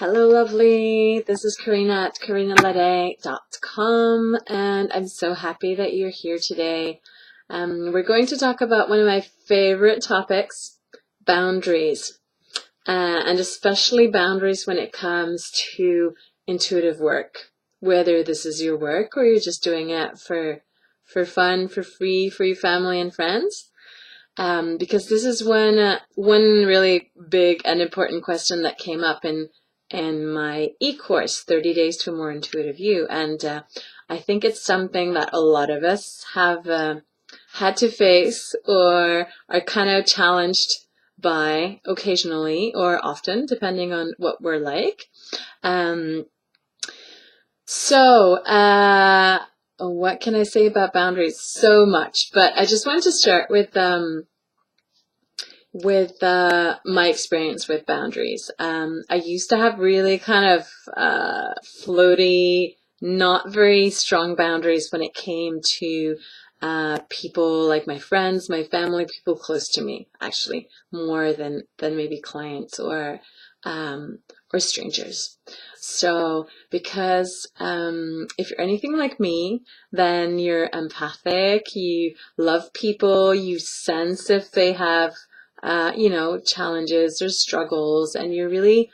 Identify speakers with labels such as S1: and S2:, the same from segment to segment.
S1: Hello, lovely. This is Karina at karinaladet.com, and I'm so happy that you're here today. We're going to talk about one of my favorite topics, boundaries, and especially boundaries when it comes to intuitive work, whether this is your work or you're just doing it for fun, for free, for your family and friends. Because this is one really big and important question that came up in my e-course, 30 Days to a More Intuitive You. And I think it's something that a lot of us have had to face or are kind of challenged by occasionally or often, depending on what we're like. What can I say about boundaries? So much, but I just wanted to start with my experience with boundaries. I used to have really kind of floaty, not very strong boundaries when it came to people like my friends, my family, people close to me, actually, more than maybe clients or strangers. So because if you're anything like me, then you're empathic, you love people, you sense if they have challenges or struggles, and you're really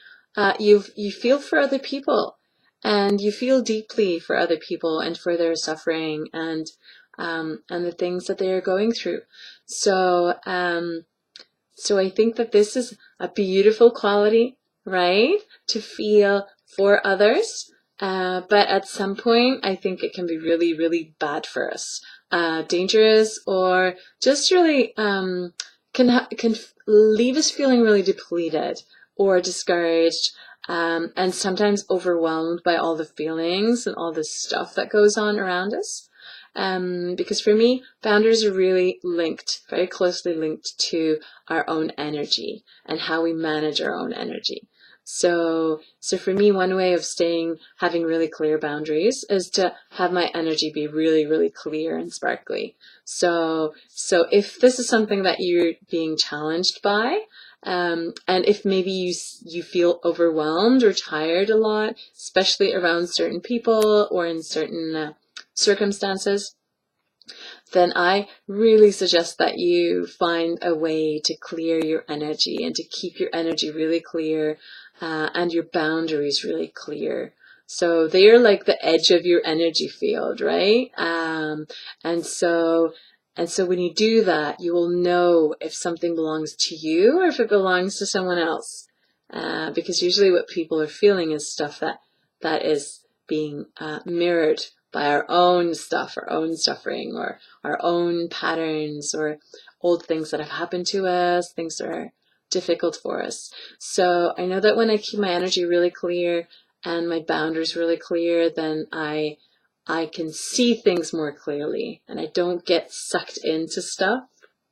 S1: you feel for other people, and you feel deeply for other people and for their suffering and the things that they are going through. So I think that this is a beautiful quality, right? To feel for others. But at some point, I think it can be really, really bad for us. Dangerous, or just really can leave us feeling really depleted or discouraged, and sometimes overwhelmed by all the feelings and all the stuff that goes on around us. Because for me, boundaries are really linked, very closely linked to our own energy and how we manage our own energy. So for me, one way of having really clear boundaries is to have my energy be really, really clear and sparkly. So if this is something that you're being challenged by, and if maybe you feel overwhelmed or tired a lot, especially around certain people or in certain circumstances, then I really suggest that you find a way to clear your energy and to keep your energy really clear, and your boundaries really clear. So they are like the edge of your energy field, right? And so when you do that, you will know if something belongs to you or if it belongs to someone else. Because usually what people are feeling is stuff that is being mirrored by our own stuff, our own suffering, or our own patterns, or old things that have happened to us, things that are difficult for us. So I know that when I keep my energy really clear and my boundaries really clear, then I can see things more clearly, and I don't get sucked into stuff.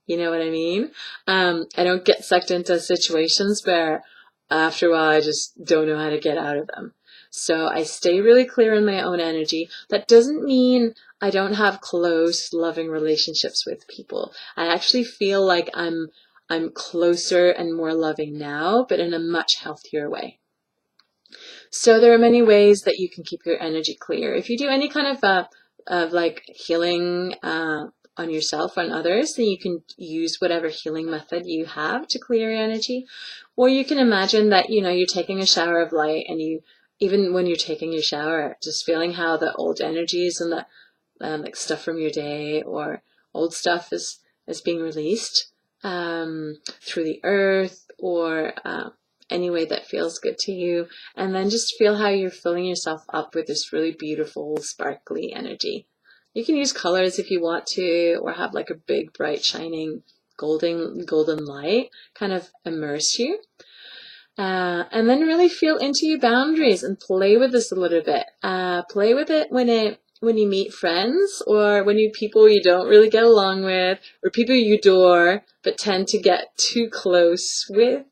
S1: You know what I mean? I don't get sucked into situations where after a while I just don't know how to get out of them. So I stay really clear in my own energy. That doesn't mean I don't have close, loving relationships with people. I actually feel like I'm closer and more loving now, but in a much healthier way. So there are many ways that you can keep your energy clear. If you do any kind of like healing on yourself or on others, then you can use whatever healing method you have to clear your energy. Or you can imagine that, you're taking a shower of light, and even when you're taking your shower, just feeling how the old energies and the like stuff from your day or old stuff is being released through the earth, or any way that feels good to you. And then just feel how you're filling yourself up with this really beautiful, sparkly energy. You can use colors if you want to, or have like a big, bright, shining golden light kind of immerse you. And then really feel into your boundaries and play with this a little bit. Play with it when you meet friends, or when you people you don't really get along with, or people you adore but tend to get too close with.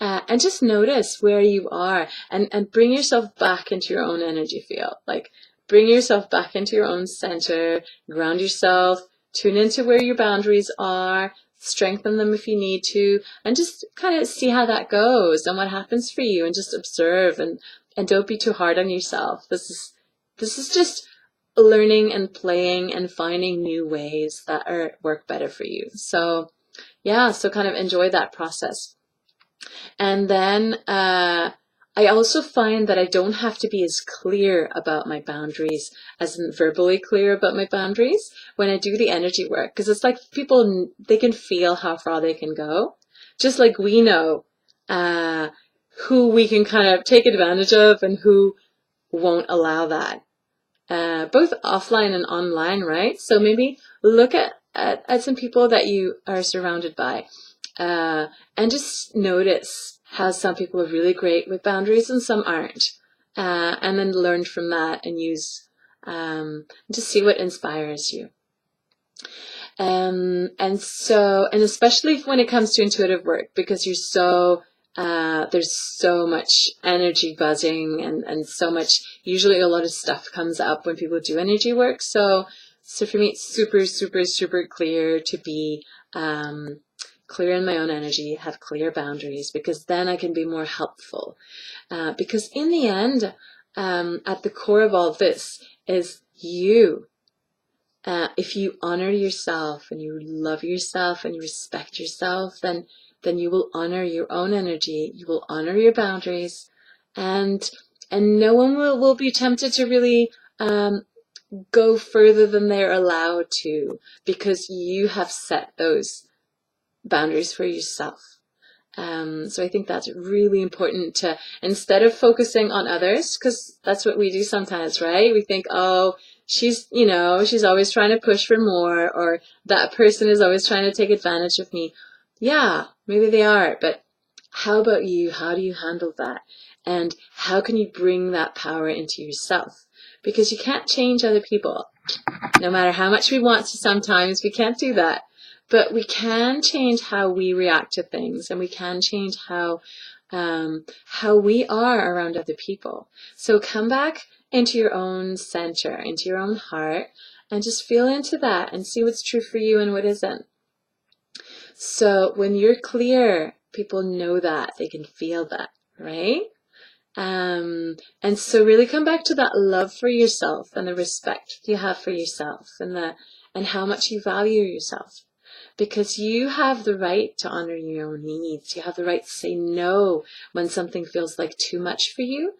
S1: And just notice where you are, and bring yourself back into your own energy field. Like, bring yourself back into your own center, ground yourself, tune into where your boundaries are, strengthen them if you need to, and just kind of see how that goes and what happens for you, and just observe, and don't be too hard on yourself. This is just learning and playing and finding new ways that work better for you. So yeah, so kind of enjoy that process. And then I also find that I don't have to be as clear about my boundaries, as in verbally clear about my boundaries, when I do the energy work. Because it's like people, they can feel how far they can go. Just like we know who we can kind of take advantage of and who won't allow that. Both offline and online, right? So maybe look at some people that you are surrounded by, and just notice how some people are really great with boundaries and some aren't, and then learn from that and use, just see what inspires you. And especially when it comes to intuitive work, because you're so there's so much energy buzzing, and so much, usually a lot of stuff comes up when people do energy work. So for me, it's super, super, super clear to be clear in my own energy, have clear boundaries, because then I can be more helpful. Because in the end, at the core of all this is you. If you honor yourself and you love yourself and you respect yourself, then you will honor your own energy, you will honor your boundaries, and no one will be tempted to really go further than they're allowed to, because you have set those boundaries for yourself. So I think that's really important, to, instead of focusing on others, because that's what we do sometimes, right? We think, oh, she's always trying to push for more, or that person is always trying to take advantage of me. Yeah, maybe they are, but how about you? How do you handle that? And how can you bring that power into yourself? Because you can't change other people. No matter how much we want to, sometimes we can't do that. But we can change how we react to things, and we can change how we are around other people. So come back into your own center, into your own heart, and just feel into that and see what's true for you and what isn't. So when you're clear, people know that, they can feel that, right? And so really come back to that love for yourself and the respect you have for yourself, and how much you value yourself. Because you have the right to honor your own needs. You have the right to say no when something feels like too much for you.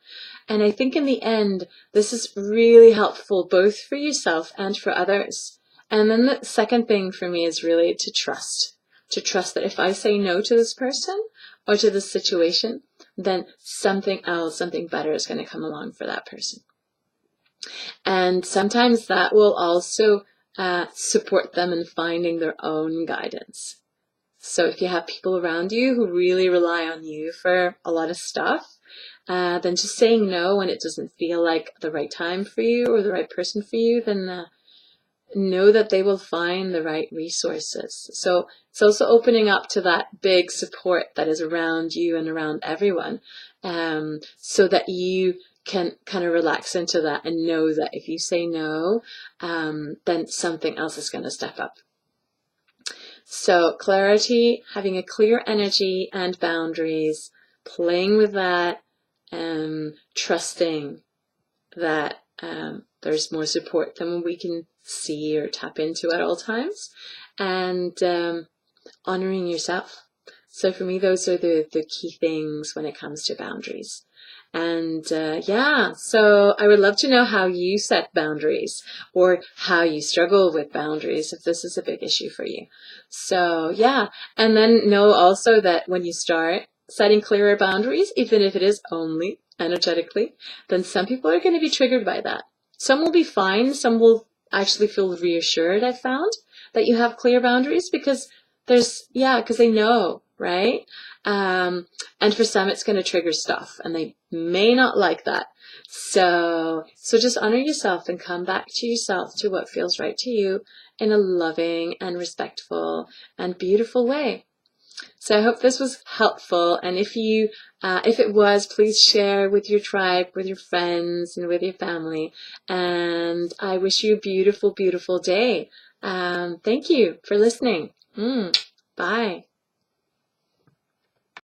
S1: And I think in the end, this is really helpful both for yourself and for others. And then the second thing for me is really to trust. To trust that if I say no to this person or to this situation, then something else, something better is going to come along for that person. And sometimes that will also support them in finding their own guidance. So if you have people around you who really rely on you for a lot of stuff, then just saying no when it doesn't feel like the right time for you or the right person for you, then know that they will find the right resources. So it's also opening up to that big support that is around you and around everyone, so that you can kind of relax into that and know that if you say no, then something else is going to step up. So clarity, having a clear energy and boundaries, playing with that, trusting that there's more support than we can see or tap into at all times, and honoring yourself. So for me, those are the key things when it comes to boundaries. And yeah, so I would love to know how you set boundaries, or how you struggle with boundaries, if this is a big issue for you. So yeah, and then know also that when you start setting clearer boundaries, even if it is only energetically, then some people are going to be triggered by that. Some will be fine. Some will actually feel reassured, I've found, that you have clear boundaries, because because they know, right? And for some, it's going to trigger stuff, and they may not like that. So just honor yourself and come back to yourself, to what feels right to you, in a loving and respectful and beautiful way. So I hope this was helpful, and if it was, please share with your tribe, with your friends, and with your family. And I wish you a beautiful, beautiful day. Thank you for listening. Bye.